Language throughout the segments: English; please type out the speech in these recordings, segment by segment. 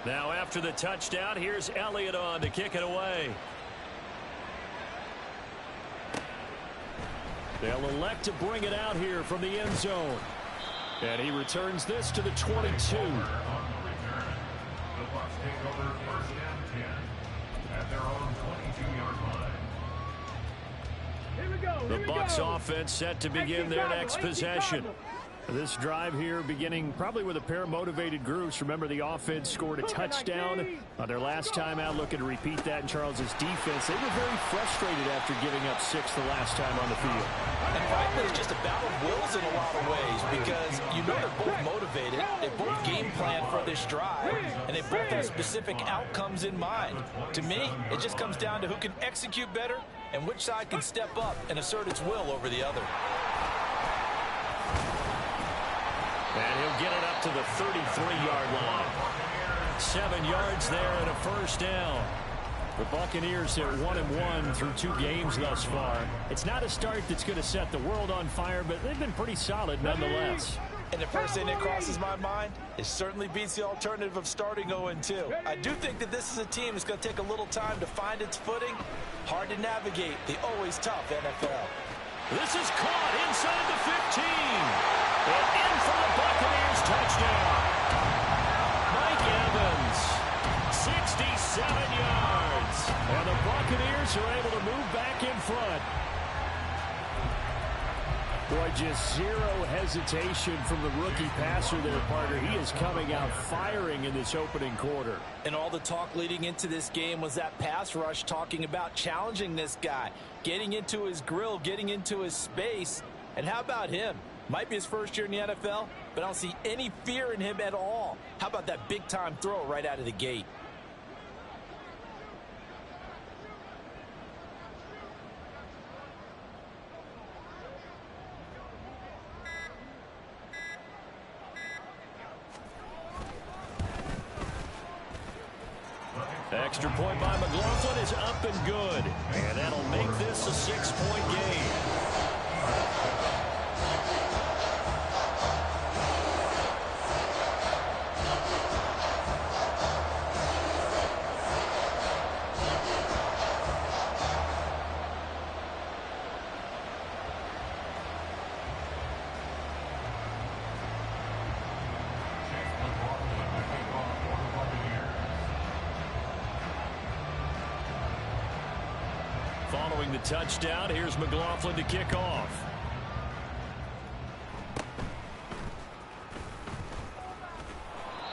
Now after the touchdown, here's Elliott on to kick it away. They'll elect to bring it out here from the end zone. And he returns this to the 22. The Bucs take over first and 10 at their own 22-yard line. The Bucs offense set to begin their next possession. This drive here beginning probably with a pair of motivated groups. Remember, the offense scored a touchdown on their last time out. Looking to repeat that in Charles's defense. They were very frustrated after giving up 6 the last time on the field. And frankly, it's just a battle of wills in a lot of ways because you know they're both motivated. They both game plan for this drive, and they both have specific outcomes in mind. To me, it just comes down to who can execute better and which side can step up and assert its will over the other. And he'll get it up to the 33-yard line. 7 yards there and a first down. The Buccaneers are 1-1 through 2 games thus far. It's not a start that's going to set the world on fire, but they've been pretty solid nonetheless. And the first thing that crosses my mind, it certainly beats the alternative of starting 0-2. I do think that this is a team that's going to take a little time to find its footing. Hard to navigate the always tough NFL. This is caught inside the 15. And in for the Buccaneers touchdown. Mike Evans, 67 yards. And the Buccaneers are able to move back in front. Boy, just zero hesitation from the rookie passer there, partner. He is coming out firing in this opening quarter. And all the talk leading into this game was that pass rush talking about challenging this guy, getting into his grill, getting into his space. And how about him? Might be his first year in the NFL, but I don't see any fear in him at all. How about that big-time throw right out of the gate? Extra point by McLaughlin is up and good. And that'll make this a 6-point game. Following the touchdown, here's McLaughlin to kick off.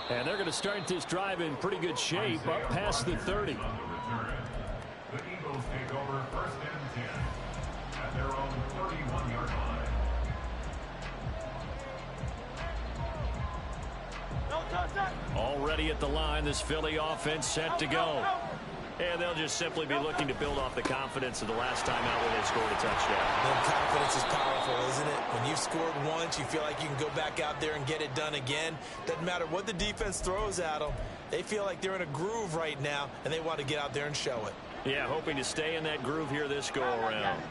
And they're going to start this drive in pretty good shape, up past the 30. The Eagles take over first and 10 at their own 31-yard line. Already at the line, this Philly offense set to go. And they'll just simply be looking to build off the confidence of the last time out when they scored a touchdown. Well, confidence is powerful, isn't it? When you've scored once, you feel like you can go back out there and get it done again. Doesn't matter what the defense throws at them. They feel like they're in a groove right now, and they want to get out there and show it. Yeah, hoping to stay in that groove here this go-around.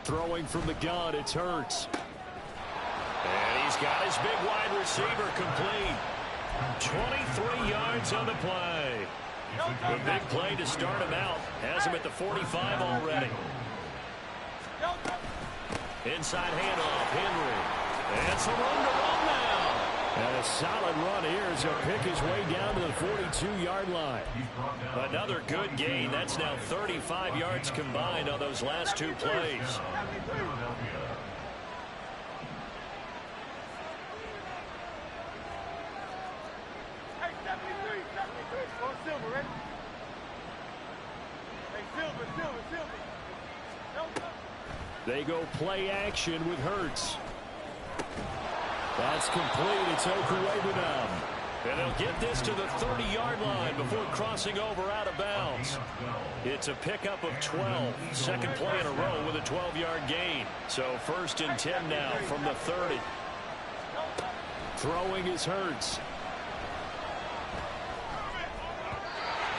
Throwing from the gun, it's Hurts. And he's got his big wide receiver complete. 23 yards on the play. The big play to start him out. Has him at the 45 already. Inside handoff, Henry. And some room to run now. And a solid run here as he'll pick his way down to the 42-yard line. Another good gain. That's now 35 yards combined on those last 2 plays. They go play action with Hurts. That's complete. It's Okuwebunam. And they'll get this to the 30-yard line before crossing over out of bounds. It's a pickup of 12. Second play in a row with a 12-yard gain. So first and 10 now from the 30. Throwing is Hurts.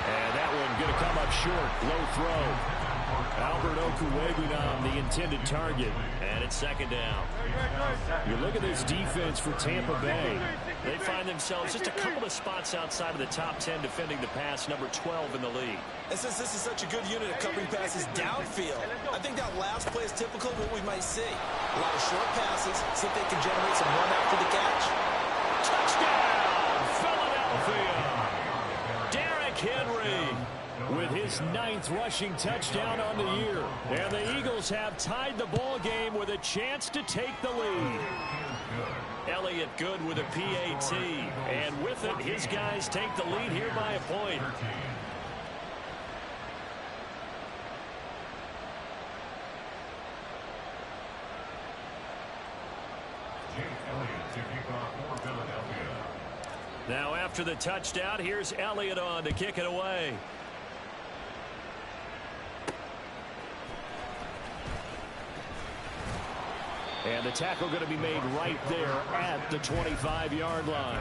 And that one going to come up short. Low throw. Albert Okuwebunam, the intended target, and it's second down. You look at this defense for Tampa Bay. They find themselves just a couple of spots outside of the top 10 defending the pass, number 12 in the league. And since this is such a good unit of covering passes downfield, I think that last play is typical of what we might see. A lot of short passes, see if they can generate some run after the catch. Touchdown, Philadelphia! Derrick Henry with his 9th rushing touchdown on the year. And the Eagles have tied the ball game with a chance to take the lead. Elliott good with a PAT. And with it, his guys take the lead here by a point. Now after the touchdown, here's Elliott on to kick it away. And the tackle going to be made right there at the 25-yard line.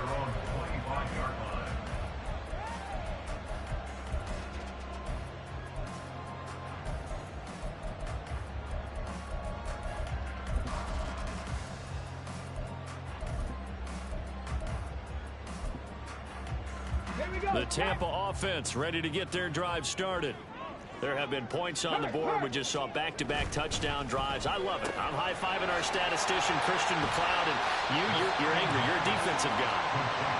The Tampa offense ready to get their drive started. There have been points on the board. We just saw back-to-back touchdown drives. I love it. I'm high-fiving our statistician, Christian McLeod, and you're angry. You're a defensive guy.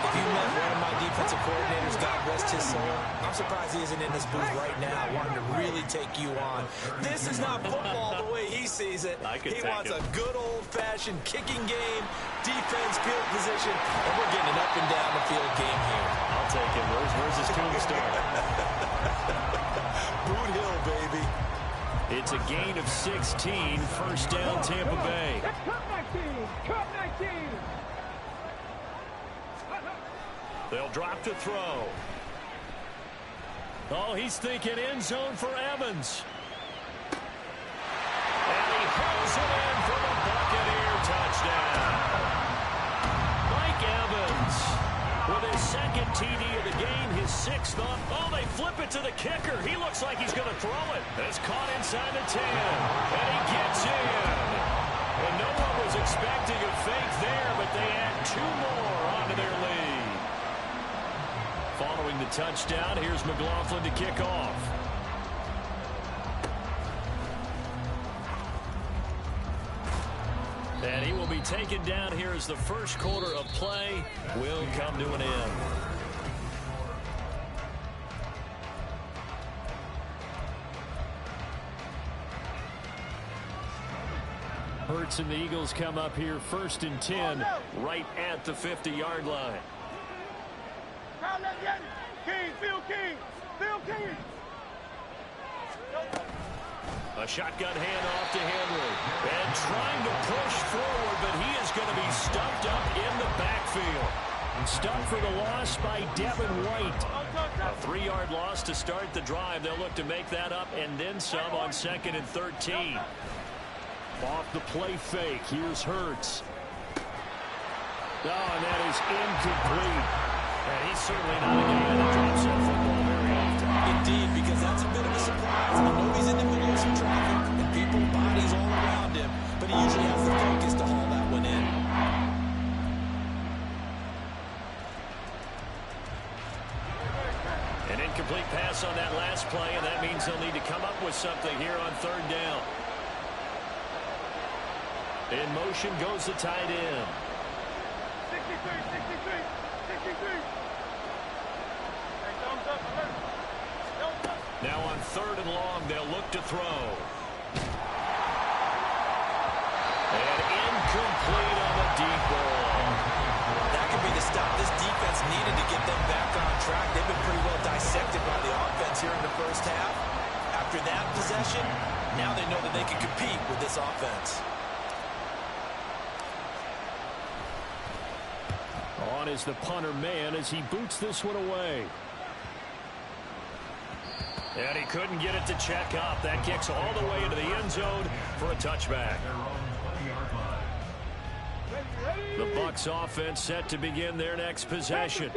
If you met one of my defensive coordinators, God rest his soul, I'm surprised he isn't in this booth right now wanting to really take you on. This is not football the way he sees it. He wants a good old-fashioned kicking game, defense, field position, and we're getting an up-and-down the field game here. I'll take it. Where's his tombstone? Boot Hill, baby. It's a gain of 16. First down, Tampa Bay. Cut 19. They'll drop to throw. Oh, he's thinking end zone for Evans. And he hauls it in for the Buccaneer touchdown. Mike Evans with his second TD of the game, his 6th on. Oh, they flip it to the kicker. He looks like he's going to throw it. It's caught inside the 10. And he gets in. And no one was expecting a fake there, but they add 2 more onto their lead. Following the touchdown, here's McLaughlin to kick off. And he will be taken down here as the first quarter of play will come to an end. Hurts and the Eagles come up here 1st and 10 right at the 50-yard line. A shotgun handoff to Henry. And trying to push forward, but he is going to be stuffed up in the backfield. And stuffed for the loss by Devin White. A 3-yard loss to start the drive. They'll look to make that up and then some on 2nd and 13. Off the play fake. Here's Hurts. Oh, and that is incomplete. And he's certainly not a guy that drops that football very often. Indeed, because that's a bit of a surprise. I know he's in the middle of some traffic and people, bodies all around him, but he usually has the focus to haul that one in. An incomplete pass on that last play, and that means they'll need to come up with something here on 3rd down. In motion goes the tight end. 63. Now on 3rd and long, they'll look to throw. And incomplete on the deep ball. That could be the stop this defense needed to get them back on track. They've been pretty well dissected by the offense here in the first half. After that possession, now they know that they can compete with this offense. On is the punter man as he boots this one away. And he couldn't get it to check up. That kicks all the way into the end zone for a touchback. The Bucs offense set to begin their next possession.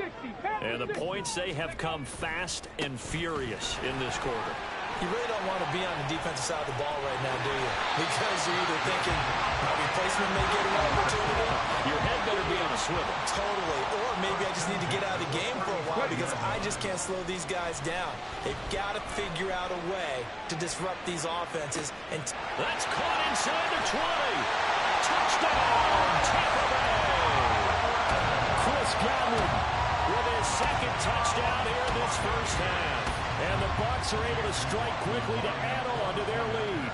And the points, they have come fast and furious in this quarter. You really don't want to be on the defensive side of the ball right now, do you? Because you're either thinking my replacement may get an opportunity. Your head better be on a swivel. Totally. Or maybe I just need to get out of the game for a while because I just can't slow these guys down. They've got to figure out a way to disrupt these offenses. And that's caught inside the 20. Touchdown, Tampa Bay. Chris Godwin with his second touchdown here in this first half. And the Bucs are able to strike quickly to add on to their lead.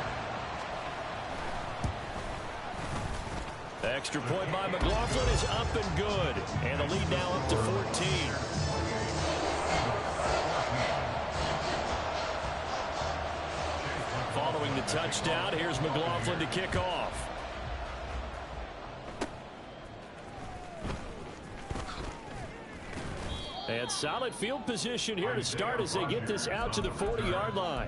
The extra point by McLaughlin is up and good. And the lead now up to 14. Following the touchdown, here's McLaughlin to kick off. And solid field position here to start as they get this out to the 40-yard line.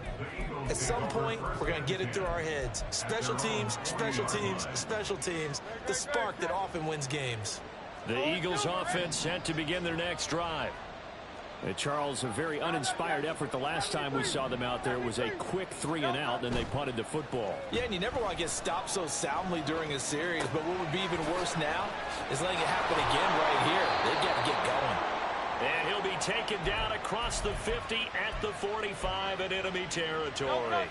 At some point, we're going to get it through our heads. Special teams, special teams, special teams. The spark that often wins games. The Eagles offense set to begin their next drive. And Charles, a very uninspired effort the last time we saw them out there. It was a quick 3-and-out, then they punted the football. Yeah, and you never want to get stopped so soundly during a series, but what would be even worse now is letting it happen again right here. They've got to get going. And he'll be taken down across the 50 at the 45 in enemy territory.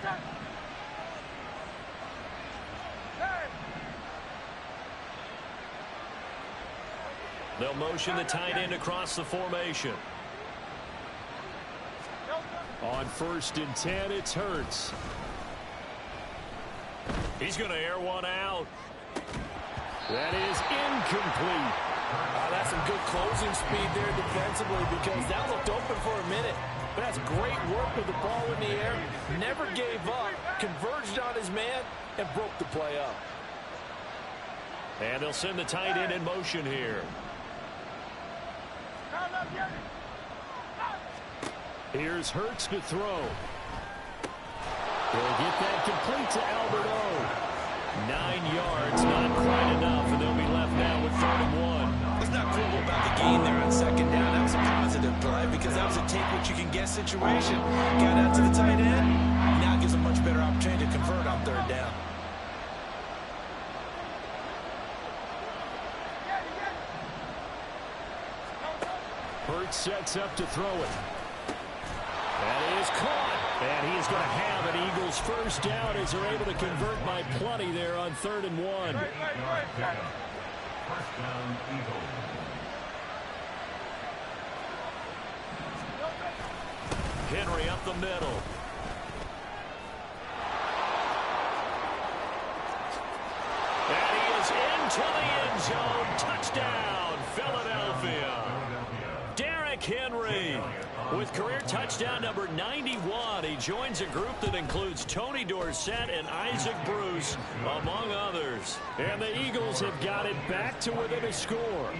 They'll motion the tight end across the formation. On 1st and 10, it's Hurts. He's going to air one out. That is incomplete. That's some good closing speed there defensively because that looked open for a minute. But that's great work with the ball in the air. Never gave up, converged on his man, and broke the play up. And they'll send the tight end in motion here. Here's Hurts to throw. They'll get that complete to Albert O. 9 yards, not quite enough, and they'll be left now with 3rd and 1. Let's not quibble about the gain there on 2nd down. That was a positive play because that was a take what you can get situation. Got out to the tight end. Now gives a much better opportunity to convert on 3rd down. Hurts sets up to throw it. That is caught. And he's going to have an Eagles first down as they're able to convert by plenty there on 3rd and 1. First down, Eagles. Henry up the middle. And he is into the end zone. Touchdown, Philadelphia. Derrick Henry with career touchdown number 91. He joins a group that includes Tony Dorsett and Isaac Bruce, among others. And the Eagles have got it back to within a score.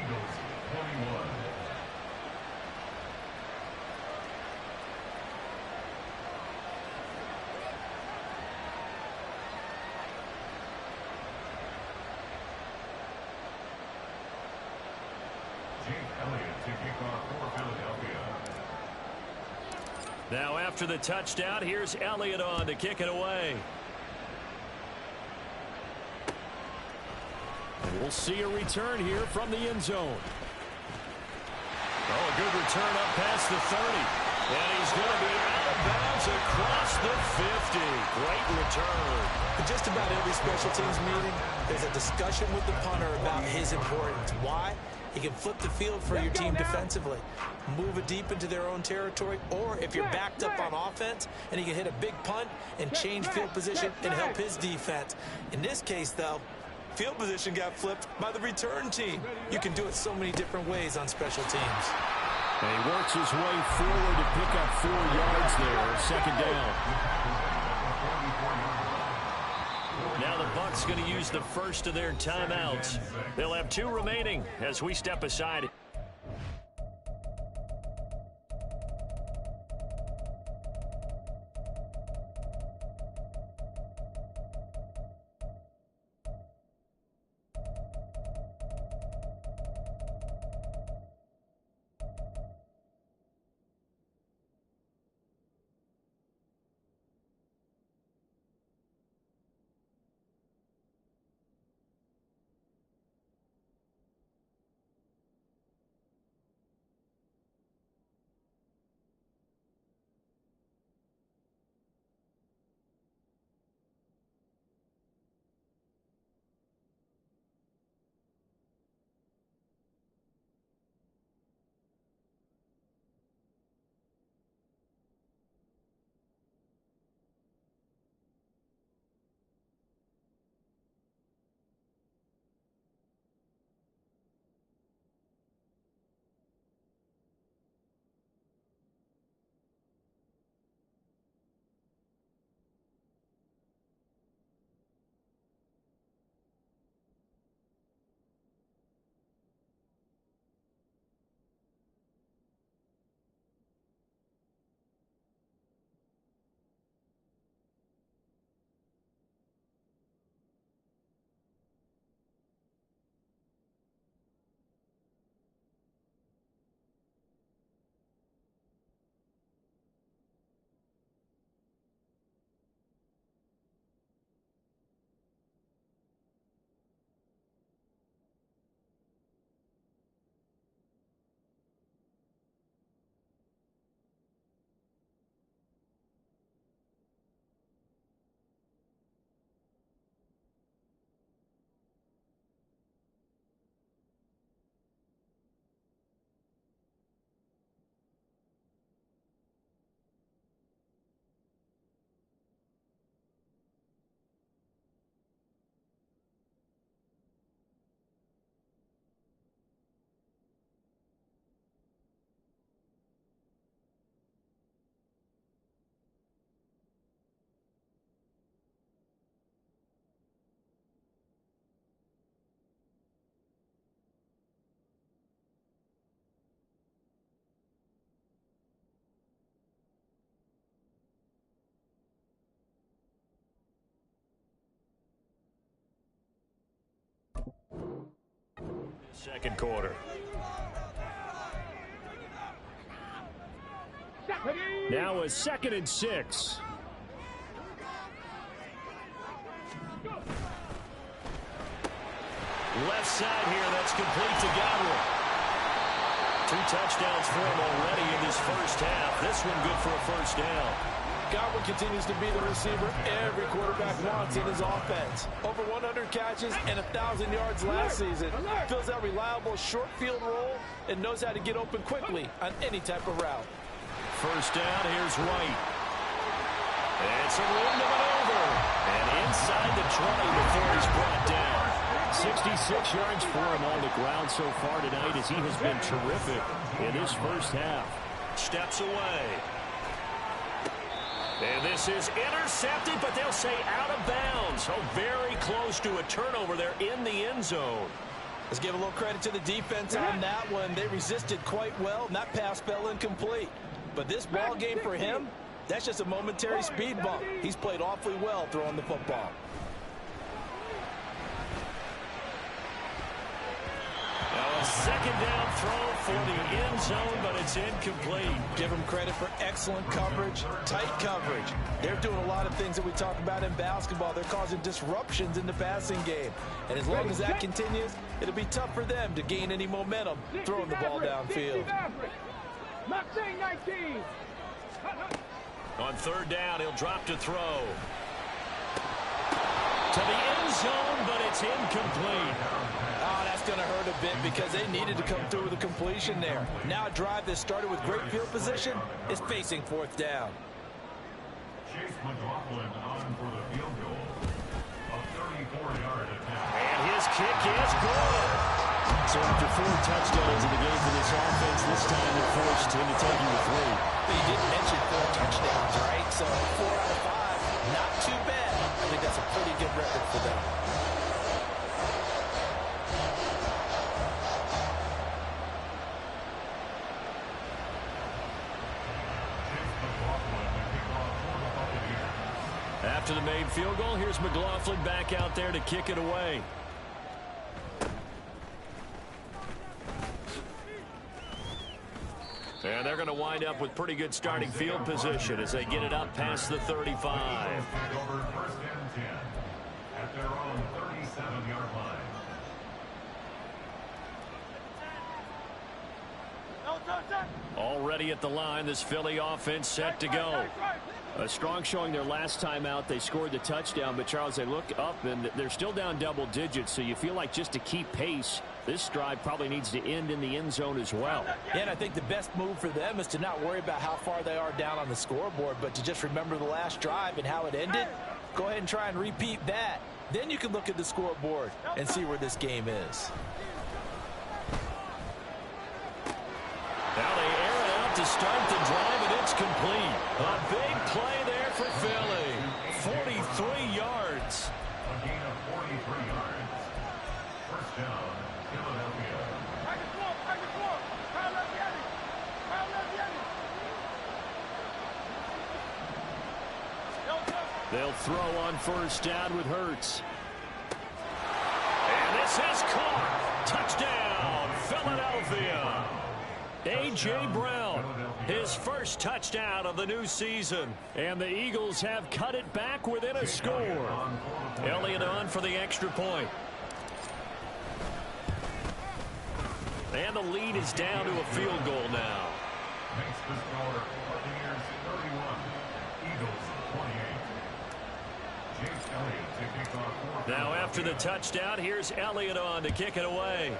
Now after the touchdown, here's Elliott on to kick it away. And we'll see a return here from the end zone. Oh, a good return up past the 30. And he's going to be out of bounds across the 50. Great return. In just about every special teams meeting, there's a discussion with the punter about his importance. Why? He can flip the field for your team defensively, move it deep into their own territory, or if you're backed up on offense, and he can hit a big punt and change field position and help his defense. In this case, though, field position got flipped by the return team. You can do it so many different ways on special teams. And he works his way forward to pick up 4 yards there, 2nd down. Now the Bucs going to use the first of their timeouts. They'll have 2 remaining as we step aside. Second quarter. Now a 2nd and 6. Left side here, that's complete to Godwin. 2 touchdowns for him already in this first half. This one good for a first down. Godwin continues to be the receiver every quarterback wants in his offense. Over 100 catches and 1,000 yards last season. Fills that reliable short field role and knows how to get open quickly on any type of route. First down, here's White. And some room to maneuver. And inside the 20 before he's brought down. 66 yards for him on the ground so far tonight as he has been terrific in this first half. Steps away. And this is intercepted, but they'll say out of bounds. So very close to a turnover there in the end zone. Let's give a little credit to the defense on that one. They resisted quite well, and that pass fell incomplete. But this ball game for him, that's just a momentary speed bump. He's played awfully well throwing the football. Now a second down throw for the end zone, but it's incomplete. Give them credit for excellent coverage, tight coverage. They're doing a lot of things that we talk about in basketball. They're causing disruptions in the passing game. And as long as that continues, it'll be tough for them to gain any momentum throwing the ball downfield. Not saying 19. On third down, he'll drop to throw. To the end zone, but it's incomplete. Oh, that's going to hurt a bit because they needed to come through with a completion there. Now a drive that started with great field position is facing fourth down. Chase McLaughlin on for the field goal. A 34-yard attempt. And his kick is good. So after 4 touchdowns in the game for this offense, this time they're forced into taking the 3. But you didn't mention 4 touchdowns, right? So 4 out of 5, not too bad. I think that's a pretty good record for them. After the made field goal, here's McLaughlin back out there to kick it away. And they're going to wind up with pretty good starting field position as they get it up past the 35. Over first and 10 at their own 37-yard line. Already at the line, this Philly offense set to go. A strong showing their last time out. They scored the touchdown, but Charles, they look up and they're still down double digits, so you feel like just to keep pace, this drive probably needs to end in the end zone as well. Yeah, and I think the best move for them is to not worry about how far they are down on the scoreboard, but to just remember the last drive and how it ended. Go ahead and try and repeat that. Then you can look at the scoreboard and see where this game is. Now they air it out to start the drive, and it's complete. A big play there for Philly. 43 yards. A gain of 43 yards. First down, Philadelphia. They'll throw on first down with Hurts. And this is caught. Touchdown, Philadelphia. A.J. Brown, his first touchdown of the new season. And the Eagles have cut it back within a score. Elliott on for the extra point. And the lead is down to a field goal now. Makes the score Buccaneers 31, Eagles 28. James Elliott to kick off. Now after the touchdown, here's Elliott on to kick it away.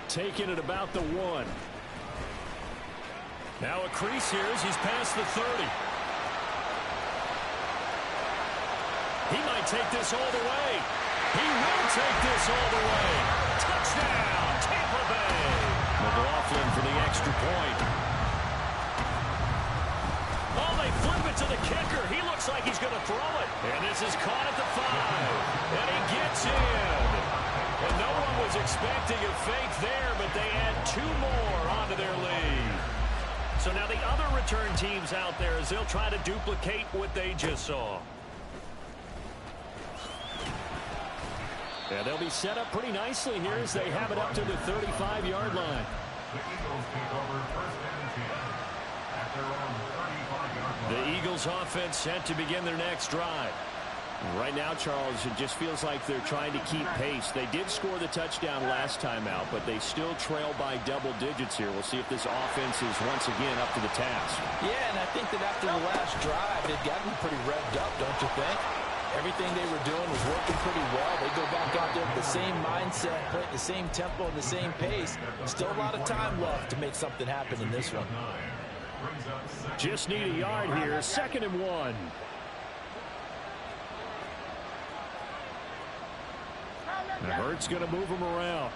Taking it about the 1. Now a crease here as he's past the 30. He might take this all the way. He will take this all the way. Touchdown, Tampa Bay. McLaughlin for the extra point. Oh, they flip it to the kicker. He looks like he's going to throw it. And this is caught at the 5. And he gets in. And no one was expecting a fake there, but they add 2 more onto their lead. So now the other return teams out there as they'll try to duplicate what they just saw. And they'll be set up pretty nicely here as they have it up to the 35-yard line. The Eagles take over first and 10 at their own 35-yard line. The Eagles offense set to begin their next drive. Right now, Charles, it just feels like they're trying to keep pace. They did score the touchdown last time out, but they still trail by double digits here. We'll see if this offense is once again up to the task. Yeah, and I think that after the last drive, they've gotten pretty revved up, don't you think? Everything they were doing was working pretty well. They go back out there with the same mindset, play at the same tempo and the same pace. Still a lot of time left to make something happen in this one. Just need a yard here. 2nd and 1. And Hurts going to move him around.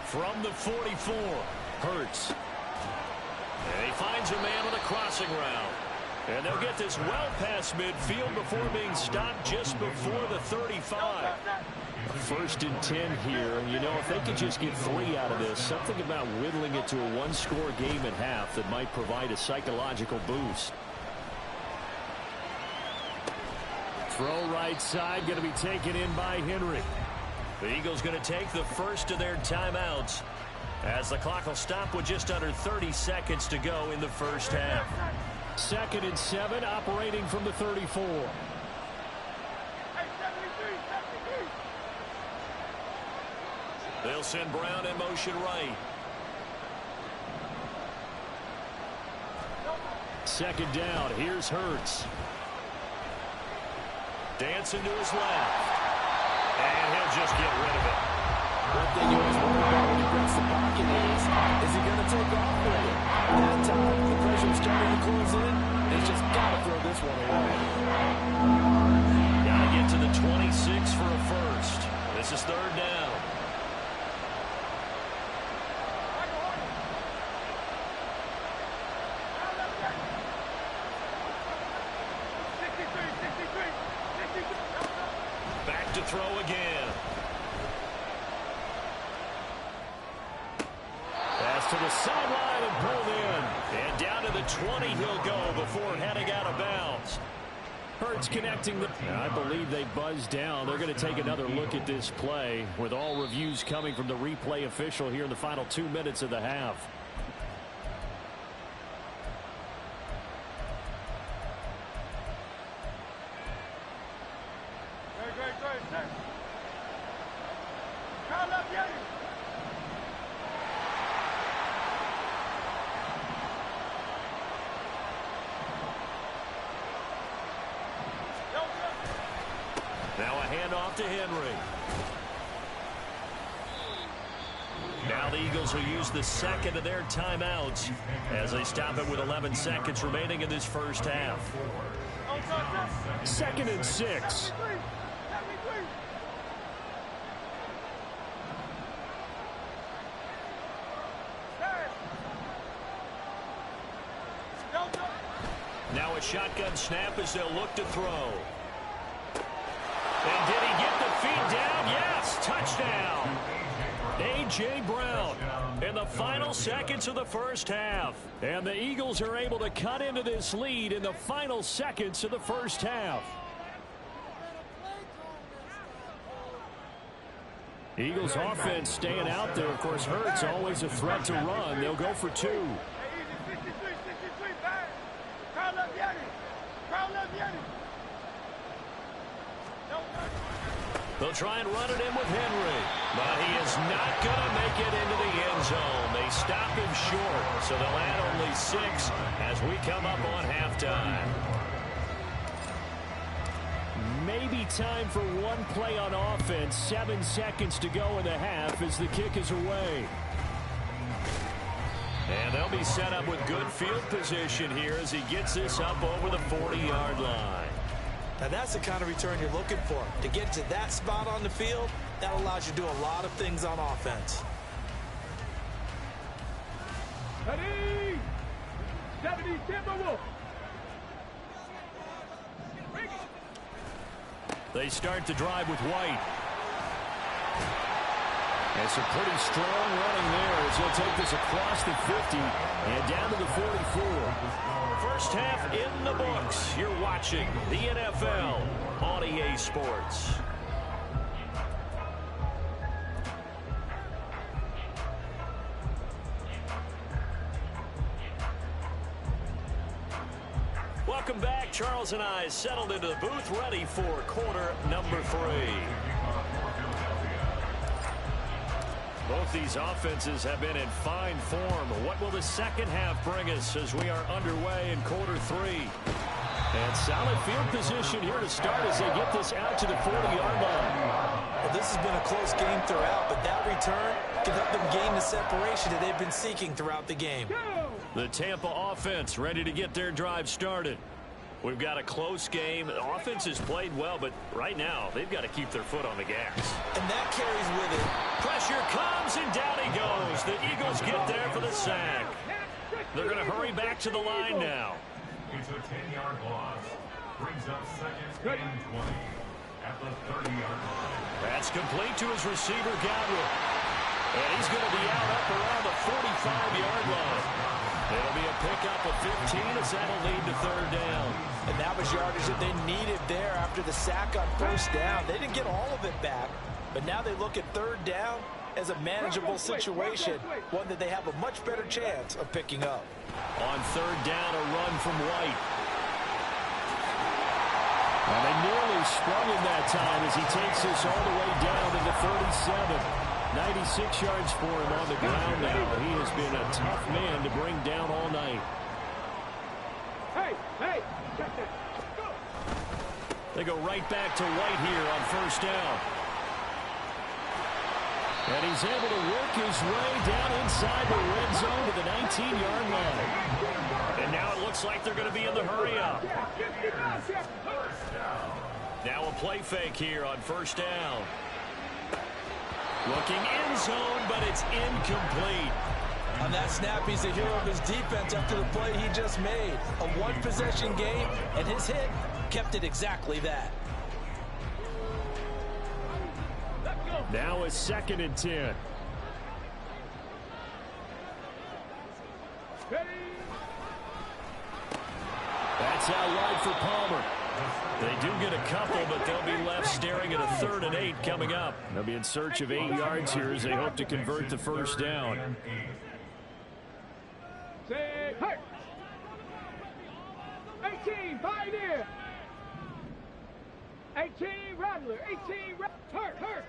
From the 44, Hurts. And he finds a man on a crossing route. And they'll get this well past midfield before being stopped just before the 35. 1st and 10 here. And, you know, if they could just get 3 out of this, something about whittling it to a one-score game at half that might provide a psychological boost. Throw right side, going to be taken in by Henry. The Eagles going to take the first of their timeouts as the clock will stop with just under 30 seconds to go in the first half. 2nd and 7, operating from the 34. They'll send Brown in motion right. 2nd down. Here's Hurts. Dancing to his left. And he'll just get rid of it. One thing you always worry about when he breaks the pocket is he going to take off with it? That time, the pressure is starting to close in. He's just got to throw this one away. Got to get to the 26 for a first. This is 3rd down. Back to throw again. Pass to the sideline and pulled in. And down to the 20 he'll go before heading out of bounds. Hurts connecting the... I believe they buzzed down. They're going to take another look at this play with all reviews coming from the replay official here in the final 2 minutes of the half. Now a handoff to Henry. Now the Eagles will use the 2nd of their timeouts as they stop it with 11 seconds remaining in this first half. 2nd and 6. Now a shotgun snap as they'll look to throw. And did he get the feet down? Yes, touchdown. A.J. Brown in the final seconds of the first half. And the Eagles are able to cut into this lead in the final seconds of the first half. Eagles offense staying out there. Of course, Hurts always a threat to run. They'll go for 2. They'll try and run it in with Henry, but he is not going to make it into the end zone. They stop him short, so they'll add only 6 as we come up on halftime. Maybe time for one play on offense. 7 seconds to go in the half as the kick is away. And they'll be set up with good field position here as he gets this up over the 40-yard line. Now that's the kind of return you're looking for. To get to that spot on the field, that allows you to do a lot of things on offense. Ready? 70 Timberwolves. They start the drive with White. And some pretty strong running there as he'll take this across the 50 and down to the 44. First half in the books. You're watching the NFL on EA Sports. Welcome back. Charles and I settled into the booth, ready for quarter number 3. Both these offenses have been in fine form. What will the second half bring us as we are underway in quarter 3? And solid field position here to start as they get this out to the 40-yard line. Well, this has been a close game throughout, but that return can help them gain the separation that they've been seeking throughout the game. The Tampa offense ready to get their drive started. We've got a close game. The offense has played well, but right now they've got to keep their foot on the gas. And that carries with it. Pressure comes, and down he goes. The Eagles get there for the sack. They're going to hurry back to the line now. It's a 10-yard loss. Brings up second and 20 at the 30-yard line. That's complete to his receiver, Godwin. And he's going to be out up around the 45-yard line. It'll be a pickup of 15 as that'll lead to third down. And that was yardage that they needed there after the sack on first down. They didn't get all of it back, but now they look at third down as a manageable situation, one that they have a much better chance of picking up. On third down, a run from White. And they nearly sprung him that time as he takes this all the way down to the 37. 96 yards for him on the ground now. He has been a tough man to bring down all night. Hey! They go right back to White here on first down. And he's able to work his way down inside the red zone to the 19-yard line. And now it looks like they're going to be in the hurry-up. Now a play fake here on first down. Looking end zone, but it's incomplete. On that snap, he's the hero of his defense after the play he just made. A one-possession game, and his hit kept it exactly that. Now a 2nd and 10. That's out wide for Palmer. They do get a couple, but they'll be left staring at a 3rd and 8 coming up. They'll be in search of 8 yards here as they hope to convert the first down. Say, hey! 18, Pioneer! 18, Rattler! 18, hurt!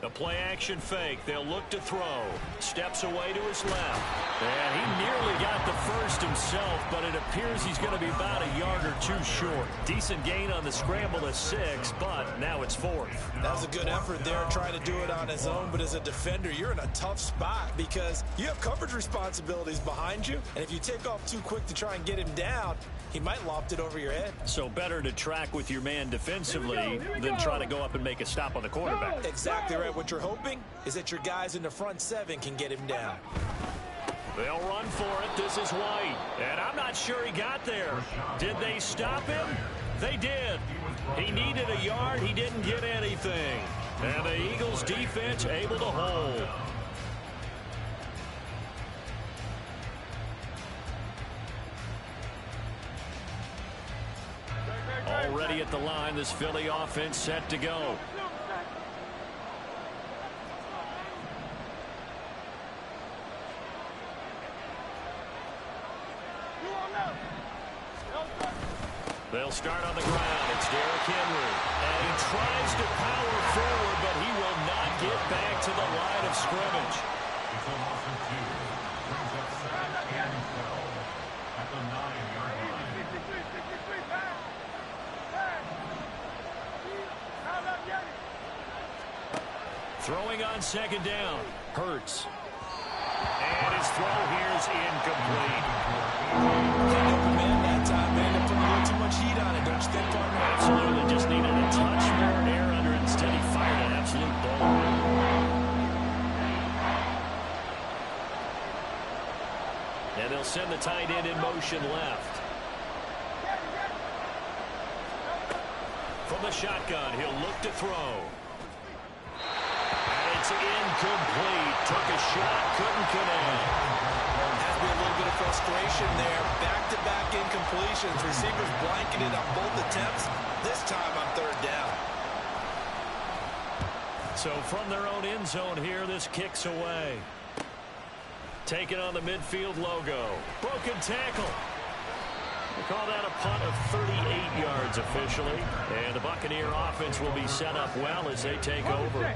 A play-action fake. They'll look to throw. Steps away to his left. And he nearly got the first himself, but it appears he's going to be about a yard or two short. Decent gain on the scramble to 6, but now it's 4th. That was a good effort there, trying to do it on his own, but as a defender, you're in a tough spot because you have coverage responsibilities behind you, and if you take off too quick to try and get him down, he might loft it over your head. So better to track with your man defensively than try to go up and make a stop on the quarterback. Exactly right. What you're hoping is that your guys in the front 7 can get him down. They'll run for it. This is White. And I'm not sure he got there. Did they stop him? They did. He needed a yard. He didn't get anything. And the Eagles defense able to hold. Already at the line, this Philly offense set to go. They'll start on the ground. It's Derrick Henry. And he tries to power forward, but he will not get back to the line of scrimmage. It's a loss of 2. Brings up second and 12 at the 9-yard line. Throwing on second down. Hurts. And his throw here is incomplete. Can't open man that time, man. They put a little too much heat on it, don't you think, partner? Absolutely. Just needed a touch more air under it. Instead, he fired an absolute ball. And they'll send the tight end in motion left. From the shotgun, he'll look to throw. And it's incomplete. Took a shot, couldn't connect. Has to be a little bit of frustration there. Back-to-back incompletions. Receivers blanketed on both attempts. This time on third down. So from their own end zone here, this kicks away. Taking on the midfield logo. Broken tackle. They call that a punt of 38 yards officially. And the Buccaneer offense will be set up well as they take over.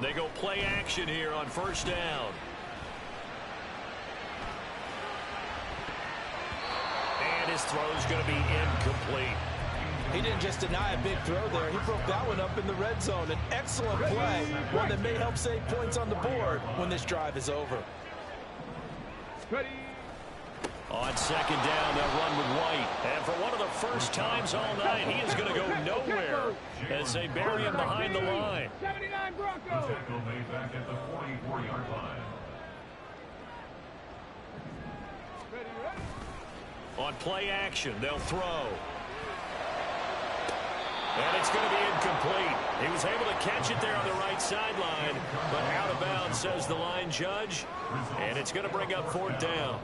They go play action here on first down. And his throw's going to be incomplete. He didn't just deny a big throw there. He broke that one up in the red zone. An excellent play, one that may help save points on the board when this drive is over. Ready. On second down, they'll run with White. And for one of the first times all night, he is going to go nowhere as they bury him behind the line. 79 Broncos. Tackle made back at the 44-yard line. Ready, ready. On play action, they'll throw. And it's going to be incomplete. He was able to catch it there on the right sideline, but out of bounds, says the line judge. And it's going to bring up fourth down.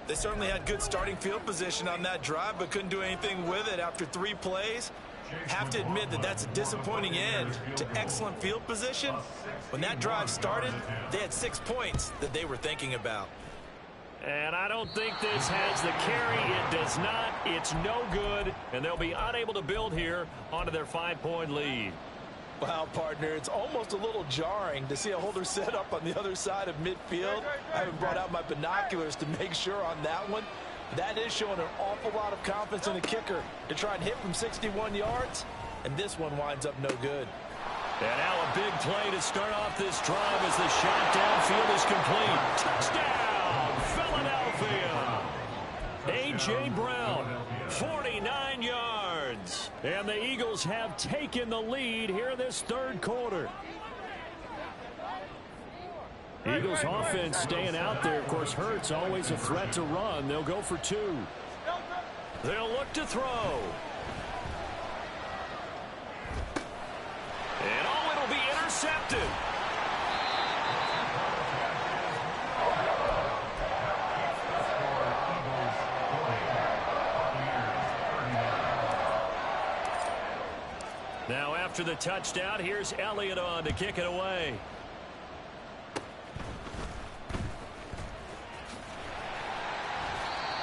They certainly had good starting field position on that drive, but couldn't do anything with it after 3 plays. Have to admit that that's a disappointing end to excellent field position. When that drive started, they had 6 points that they were thinking about. And I don't think this has the carry. It does not. It's no good. And they'll be unable to build here onto their 5-point lead. Wow, partner, it's almost a little jarring to see a holder set up on the other side of midfield. I haven't brought out my binoculars to make sure on that one. That is showing an awful lot of confidence in the kicker to try and hit from 61 yards. And this one winds up no good. And now a big play to start off this drive as the shot downfield is complete. Touchdown, Philadelphia. A.J. Brown, 49 yards. And the Eagles have taken the lead here in this third quarter. Eagles offense staying out there. Of course, Hurts always a threat to run. They'll go for 2. They'll look to throw. And oh, it'll be intercepted. Now after the touchdown, here's Elliott on to kick it away.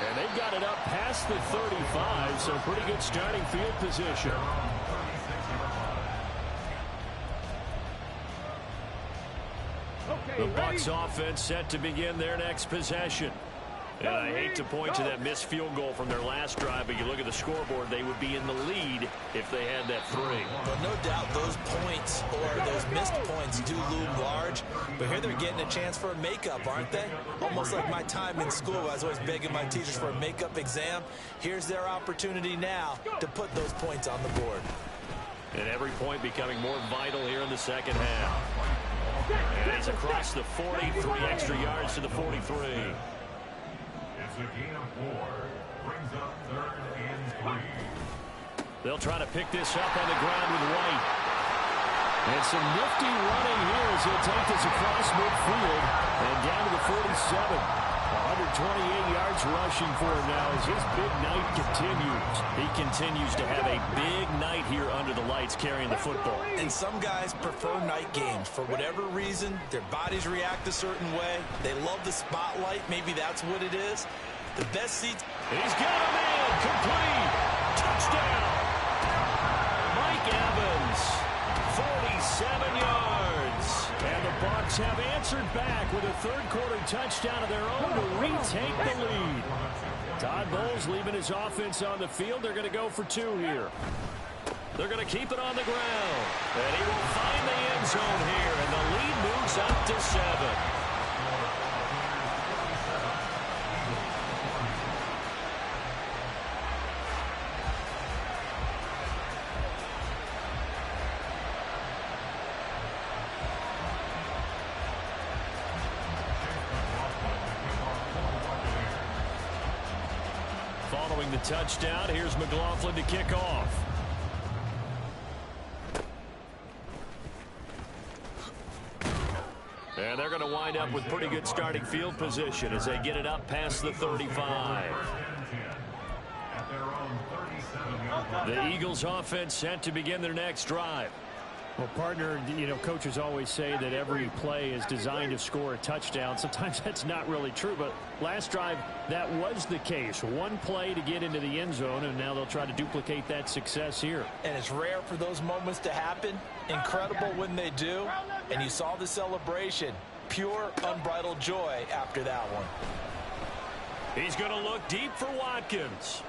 And they've got it up past the 35, so pretty good starting field position. The Bucs offense set to begin their next possession. And I hate to point to that missed field goal from their last drive, but you look at the scoreboard, they would be in the lead if they had that 3. Well, no doubt those points or those missed points do loom large, but here they're getting a chance for a makeup, aren't they? Almost like my time in school. I was always begging my teachers for a makeup exam. Here's their opportunity now to put those points on the board. And every point becoming more vital here in the second half. And it's across the 40, 3 extra yards to the 43. It's a gain of 4. Brings up 3rd and 3. They'll try to pick this up on the ground with White. And some nifty running here as he'll take this across midfield and down to the 47. 128 yards rushing for him now as his big night continues. He continues to have a big night here under the lights carrying the football. And some guys prefer night games. For whatever reason, their bodies react a certain way. They love the spotlight. Maybe that's what it is. The best seats. He's got him in. Complete. Touchdown. Mike Evans. 47 yards. And the Bucs have answered back with a third-quarter touchdown of their own to retake the lead. Todd Bowles leaving his offense on the field. They're going to go for 2 here. They're going to keep it on the ground. And he will find the end zone here, and the lead moves up to 7. Following the touchdown, here's McLaughlin to kick off. And they're going to wind up with pretty good starting field position as they get it up past the 35. The Eagles offense set to begin their next drive. Well, partner, coaches always say that every play is designed to score a touchdown. Sometimes that's not really true, but last drive, that was the case. One play to get into the end zone, and now they'll try to duplicate that success here. And it's rare for those moments to happen. Incredible when they do. And you saw the celebration. Pure, unbridled joy after that one. He's going to look deep for Watkins.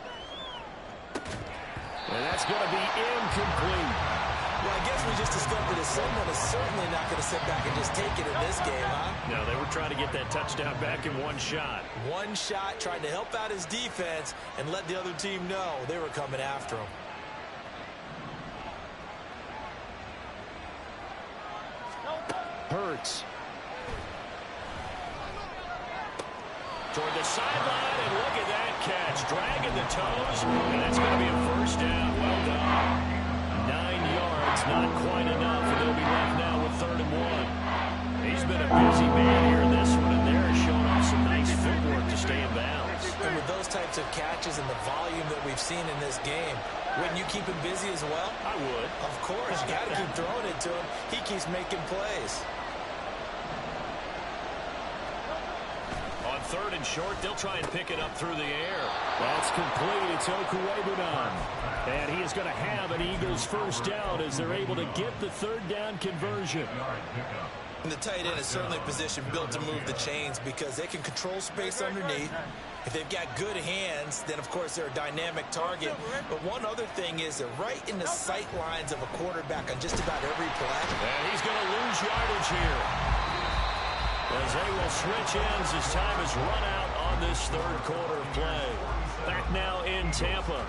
And that's going to be incomplete. Well, I guess we just discovered that someone is certainly not going to sit back and just take it in this game, huh? No, they were trying to get that touchdown back in one shot. One shot, trying to help out his defense and let the other team know they were coming after him. Hurts. Toward the sideline, and look at that catch. Dragging the toes, and that's going to be a first down. Well done. 9 yards, not quite enough, and they'll be left now with 3rd and 1. He's been a busy man here in this one, and they're showing off some nice footwork to stay in bounds. And with those types of catches and the volume that we've seen in this game, wouldn't you keep him busy as well? I would. Of course, you got to keep throwing it to him. He keeps making plays. On 3rd and short, they'll try and pick it up through the air. That's complete. It's Okuwebunan. And he is going to have an Eagles first down as they're able to get the 3rd down conversion. And the tight end is certainly a position built to move the chains because they can control space underneath. If they've got good hands, then, of course, they're a dynamic target. But one other thing is they're right in the sight lines of a quarterback on just about every play. And he's going to lose yardage here, as they will switch ends as time is run out on this 3rd quarter of play. Back now in Tampa.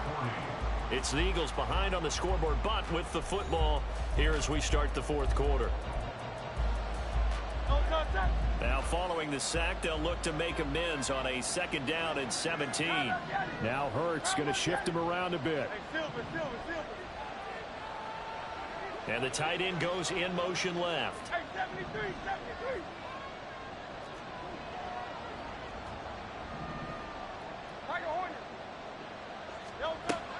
It's the Eagles behind on the scoreboard, but with the football here as we start the 4th quarter. Now following the sack, they'll look to make amends on a 2nd down and 17. Now Hurts going to shift him around a bit. And the tight end goes in motion left. 73.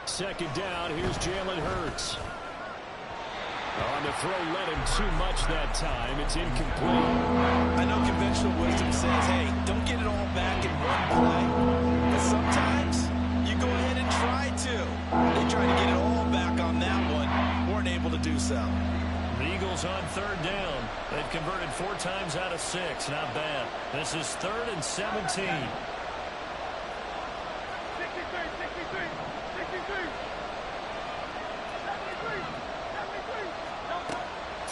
2nd down, here's Jalen Hurts. On the throw, led him too much that time. It's incomplete. I know conventional wisdom says, hey, don't get it all back in one play. But sometimes you go ahead and try to. They tried to get it all back on that one. Weren't able to do so. The Eagles on 3rd down. They've converted 4 times out of 6. Not bad. This is 3rd and 17.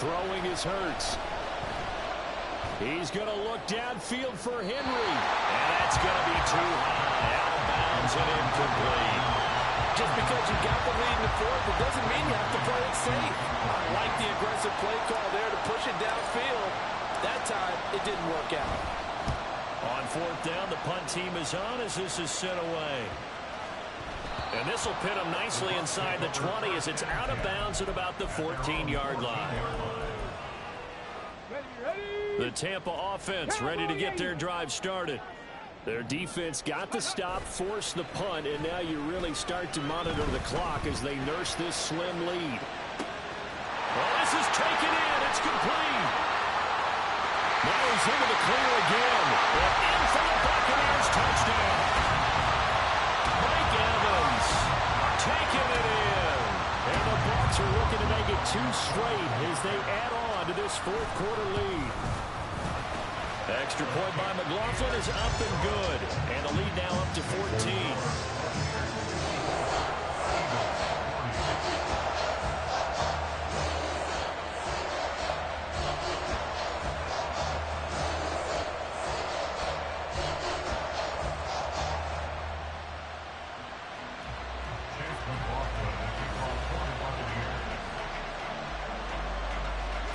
Throwing is Hurts. He's going to look downfield for Henry. And that's going to be too high. Out of bounds and incomplete. Just because you got the lead in the 4th, it doesn't mean you have to play it safe. I like the aggressive play call there to push it downfield. That time, it didn't work out. On 4th down, the punt team is on as this is sent away. And this will pin them nicely inside the 20 as it's out of bounds at about the 14-yard line. The Tampa offense ready to get their drive started. Their defense got the stop, forced the punt, and now you really start to monitor the clock as they nurse this slim lead. Well, this is taken in. It's complete. Now he's into the clear again. And in for the Buccaneers touchdown. Mike Evans taking it in. And the Bucs are looking to make it 2 straight as they add on to this 4th quarter lead. Extra point by McLaughlin is up and good. And the lead now up to 14.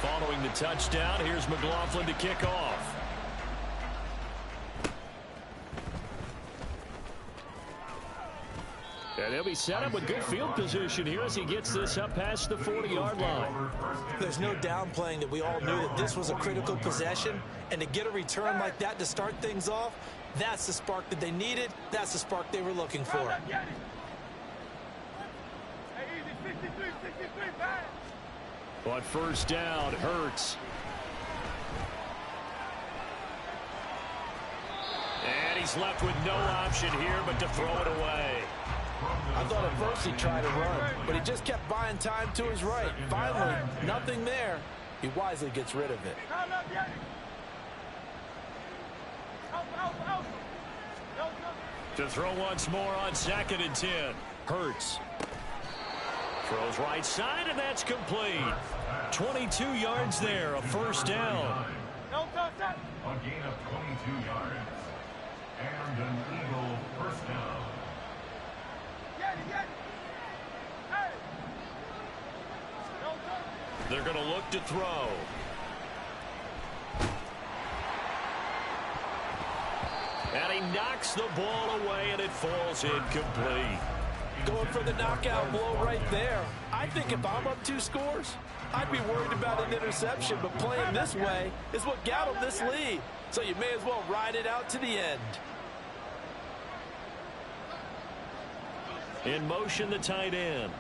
Following the touchdown, here's McLaughlin to kick off. And he'll be set up with good field position here as he gets this up past the 40-yard line. There's no downplaying that we all knew that this was a critical possession, and to get a return like that to start things off, that's the spark that they needed. That's the spark they were looking for. But first down, Hurts. And he's left with no option here but to throw it away. I thought at first he tried to run, but he just kept buying time to his right. Finally, nothing there. He wisely gets rid of it. To throw once more on 2nd and 10. Hurts. Throws right side, and that's complete. 22 yards there, a first down. A gain of 22 yards. And an Eagle first down. They're going to look to throw. And he knocks the ball away, and it falls incomplete. Going for the knockout blow right there. I think if I'm up 2 scores, I'd be worried about an interception, but playing this way is what got him this lead. So you may as well ride it out to the end. In motion, the tight end.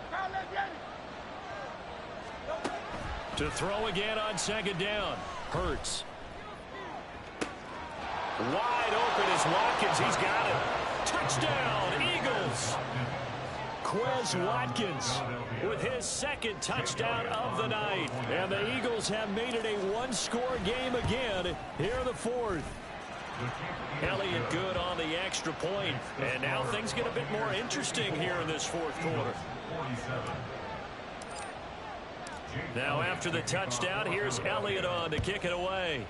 To throw again on 2nd down. Hurts. Wide open is Watkins. He's got it. Touchdown, Eagles. Quez Watkins with his 2nd touchdown of the night. And the Eagles have made it a 1-score game again here in the 4th. Elliott good on the extra point. And now things get a bit more interesting here in this 4th quarter. Now after the touchdown, here's Elliott on to kick it away.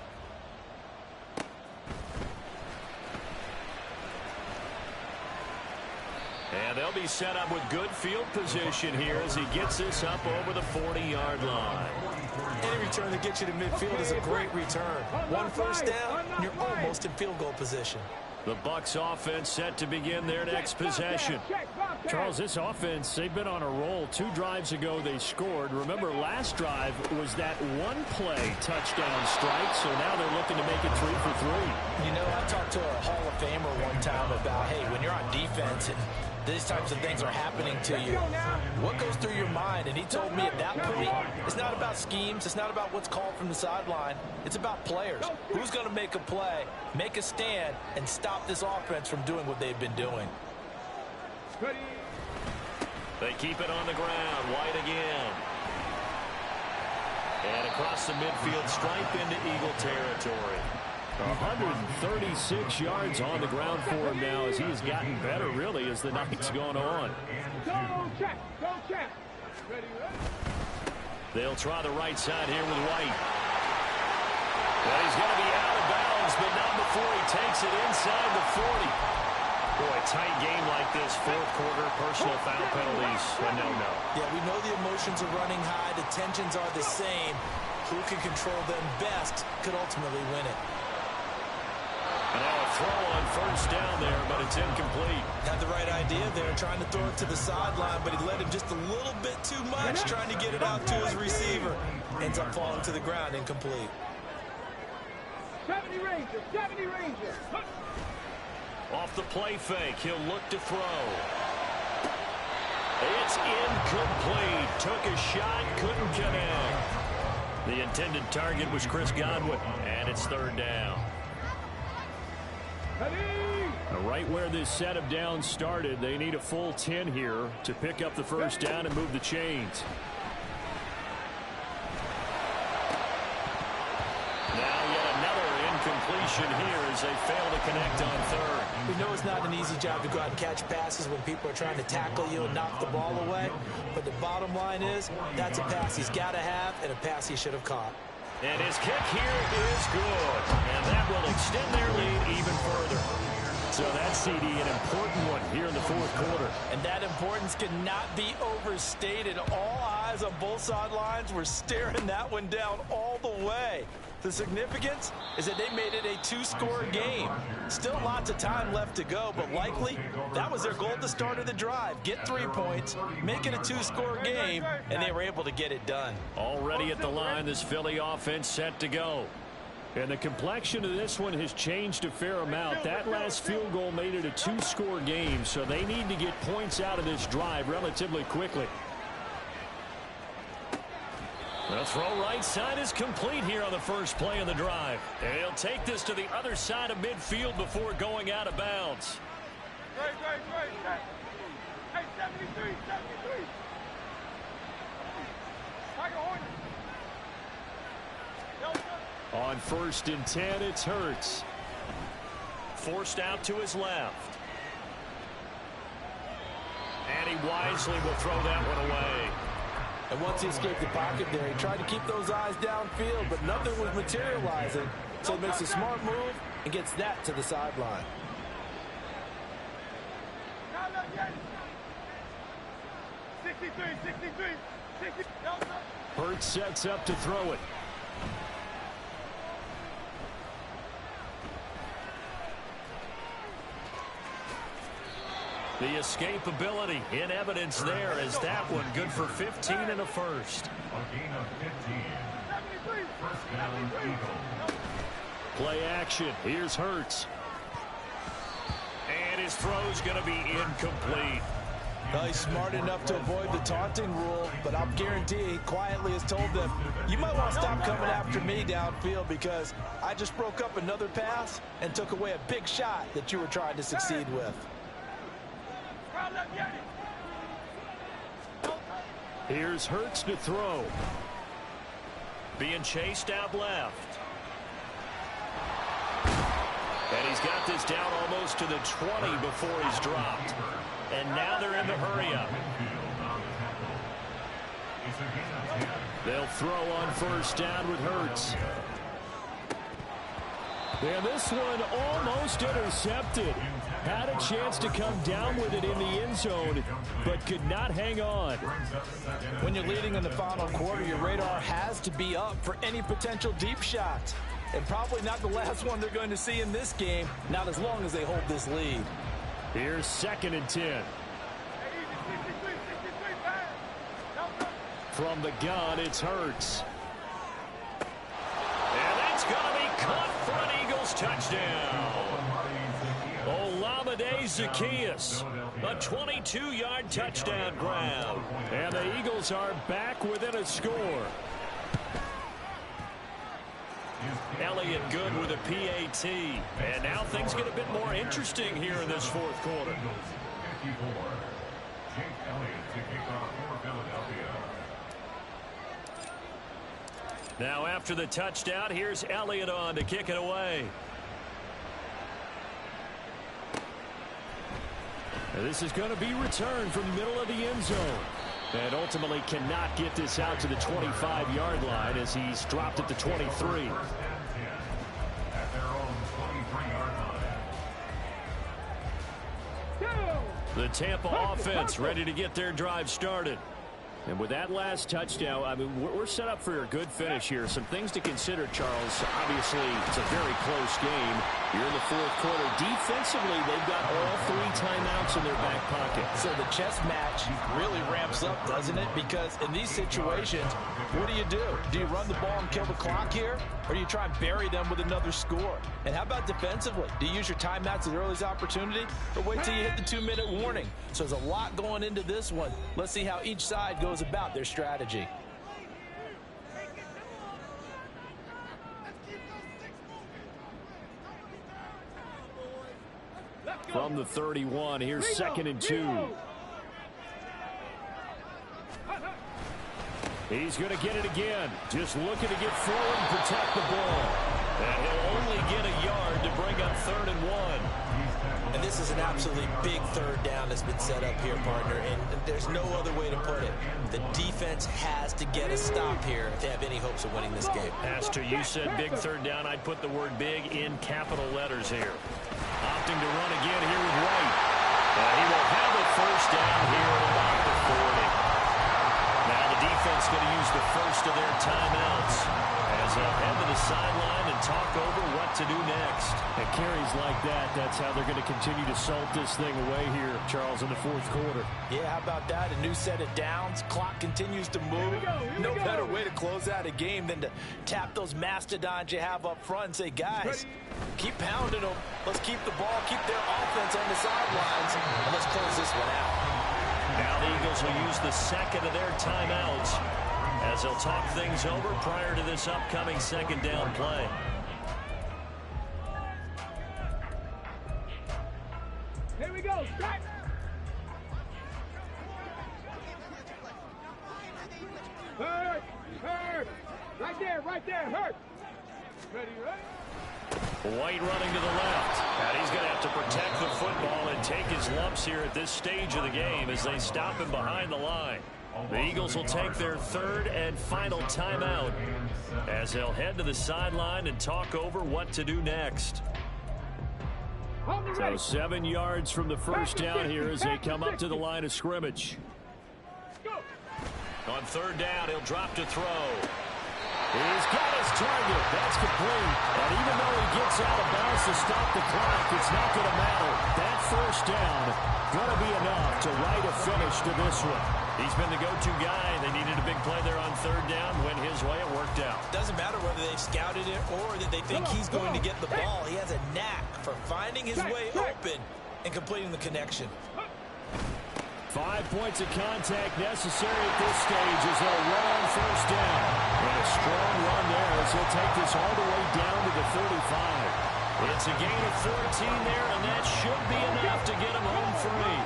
And they'll be set up with good field position here as he gets this up over the 40-yard line. Any return that gets you to midfield is a great return. 1 first down, and you're almost in field goal position. The Bucs offense set to begin their next possession. Charles, this offense, they've been on a roll. 2 drives ago they scored. Remember, last drive was that 1-play touchdown strike, so now they're looking to make it 3 for 3. You know, I talked to a Hall of Famer one time about, hey, when you're on defense and these types of things are happening to you, what goes through your mind? And he told me at that point, it's not about schemes. It's not about what's called from the sideline. It's about players. Who's going to make a play, make a stand, and stop this offense from doing what they've been doing? They keep it on the ground. White again. And across the midfield stripe into Eagle territory. 136 yards on the ground for him now as he has gotten better, really, as the night's gone on. They'll try the right side here with White. Well, he's going to be out of bounds, but not before he takes it inside the 40. Boy, a tight game like this, 4th quarter, personal foul penalties, a no-no. Yeah, we know the emotions are running high. The tensions are the same. Who can control them best could ultimately win it. And now a throw on first down there, but it's incomplete. Had the right idea there, trying to throw it to the sideline, but he let him just a little bit too much, trying to get it out to his receiver. Ends up falling to the ground, incomplete. 70 Rangers, 70 Rangers. Off the play fake, he'll look to throw. It's incomplete. Took a shot, couldn't connect. The intended target was Chris Godwin, and it's 3rd down. Right where this set of downs started, they need a full 10 here to pick up the first down and move the chains. Now yet another incompletion here as they fail to connect on 3rd. We know it's not an easy job to go out and catch passes when people are trying to tackle you and knock the ball away. But the bottom line is, that's a pass he's got to have and a pass he should have caught. And his kick here is good. And that will extend their lead even further. So that's, CD, an important one here in the 4th quarter. And that importance cannot be overstated. All eyes on both sidelines were staring that one down all the way. The significance is that they made it a two-score game. Still lots of time left to go, but likely that was their goal at the start of the drive. Get 3 points, make it a two-score game, and they were able to get it done. Already at the line, this Philly offense set to go. And the complexion of this one has changed a fair amount. That last field goal made it a two-score game, so they need to get points out of this drive relatively quickly. The throw right side is complete here on the first play of the drive. And he'll take this to the other side of midfield before going out of bounds. Great. Hey, 73. On 1st and 10, it's Hurts. Forced out to his left. And he wisely will throw that one away. And once he escaped the pocket there, he tried to keep those eyes downfield, but nothing was materializing. So he makes a smart move and gets that to the sideline. Hurts sets up to throw it. The escapability in evidence there as that one good for 15 and a first. A gain of 15. First down, Eagles. Play action. Here's Hurts. And his throw's going to be incomplete. Well, he's smart enough to avoid the taunting rule, but I'll guarantee he quietly has told them, you might want to stop coming after me downfield because I just broke up another pass and took away a big shot that you were trying to succeed with. Here's Hurts to throw. Being chased out left. And he's got this down almost to the 20 before he's dropped. And now they're in the hurry-up. They'll throw on 1st down with Hurts. And this one almost intercepted. Had a chance to come down with it in the end zone, but could not hang on. When you're leading in the final quarter, your radar has to be up for any potential deep shots. And probably not the last one they're going to see in this game, not as long as they hold this lead. Here's 2nd and 10. From the gun, it's Hurts. And that's going to be caught for an Eagles touchdown. Olamide Zaccheaus, a 22-yard touchdown grab. And the Eagles are back within a score. Elliott good with a PAT. And now things get a bit more interesting here in this 4th quarter. Now after the touchdown, here's Elliott on to kick it away. And this is going to be returned from the middle of the end zone. And ultimately cannot get this out to the 25-yard line as he's dropped at the 23. The Tampa offense ready to get their drive started. And with that last touchdown, I mean, we're set up for a good finish here. Some things to consider, Charles. Obviously, it's a very close game. You're in the 4th quarter. Defensively, they've got all 3 timeouts in their back pocket. So the chess match really ramps up, doesn't it? Because in these situations, what do? Do you run the ball and kill the clock here? Or do you try and bury them with another score? And how about defensively? Do you use your timeouts at the earliest opportunity? Or wait till you hit the 2-minute warning? So there's a lot going into this one. Let's see how each side goes about their strategy. From the 31, here's 2nd and 2. He's going to get it again. Just looking to get forward and protect the ball. And he'll only get a yard to bring up 3rd and 1. And this is an absolutely big 3rd down that's been set up here, partner. And there's no other way to put it. The defense has to get a stop here if they have any hopes of winning this game. Pastor, you said big 3rd down. I'd put the word big in capital letters here. Opting to run again here with White. He will have a 1st down here at about the 40. Now the defense going to use the first of their timeouts as they'll head to the sideline. to do next. And carries like that, that's how they're going to continue to salt this thing away here, Charles, in the fourth quarter. Yeah, how about that? A new set of downs. Clock continues to move. No better way to close out a game than to tap those mastodons you have up front and say, guys, keep pounding them. Let's keep the ball, keep their offense on the sidelines, and let's close this one out. Now the Eagles will use the second of their timeouts as they'll talk things over prior to this upcoming second down play. Here we go, strike! Hurt! Hurt! Right there, hurt! Ready, right? White running to the left. And he's going to have to protect the football and take his lumps here at this stage of the game as they stop him behind the line. The Eagles will take their third and final timeout as they'll head to the sideline and talk over what to do next. So 7 yards from the first down here as they come up to the line of scrimmage. On third down, he'll drop to throw. He's got his target. That's complete. And even though he gets out of bounds to stop the clock, it's not going to matter. That first down going to be enough to write a finish to this one. He's been the go-to guy. They needed a big play there on third down. Went his way. It worked out. Doesn't matter whether they've scouted it or that they think he's going to get the ball. He has a knack for finding his way open and completing the connection. 5 points of contact necessary at this stage as they'll run on first down. And a strong run there as he'll take this all the way down to the 35. It's a gain of 14 there, and that should be enough to get him home free.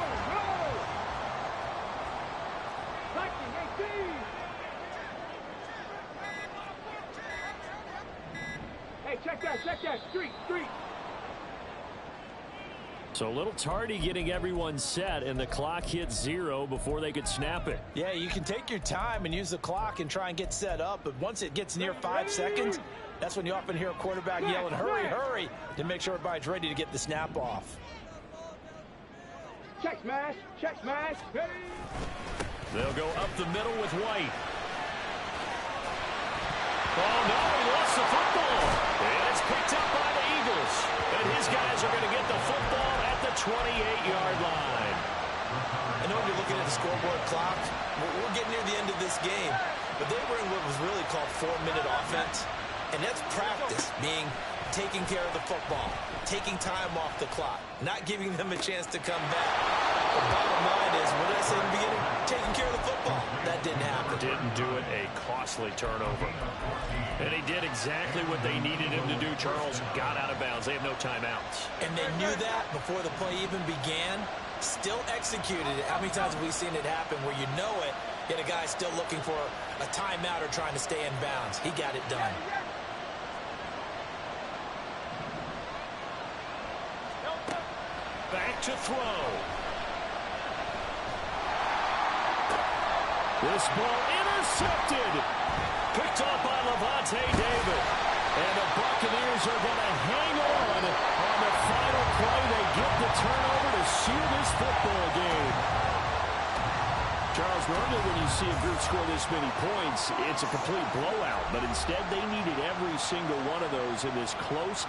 Hey, check that, street. So a little tardy getting everyone set, and the clock hits 0 before they could snap it. Yeah, you can take your time and use the clock and try and get set up, but once it gets near 5 seconds, that's when you often hear a quarterback yelling, hurry, hurry, to make sure everybody's ready to get the snap off. Check smash. Hey. They'll go up the middle with White. Oh, no, he lost the football. And it's picked up by the Eagles. And his guys are going to get the football at the 28-yard line. I know when you're looking at the scoreboard clock, we're getting near the end of this game, but they were in what was really called 4-minute offense, and that's practice, meaning taking care of the football, taking time off the clock, not giving them a chance to come back. The bottom line is, what did I say in the beginning? Taking care of the football. That didn't happen. Didn't do it. A costly turnover. And he did exactly what they needed him to do. Charles got out of bounds. They have no timeouts. And they knew that before the play even began. Still executed it. How many times have we seen it happen where you know it, yet a guy still looking for a timeout or trying to stay in bounds? He got it done. Back to throw. This ball intercepted. Picked off by Levante David. And the Buccaneers are going to hang on the final play. They get the turnover to seal this football game. Charles, normally when you see a group score this many points, it's a complete blowout. But instead, they needed every single one of those in this close,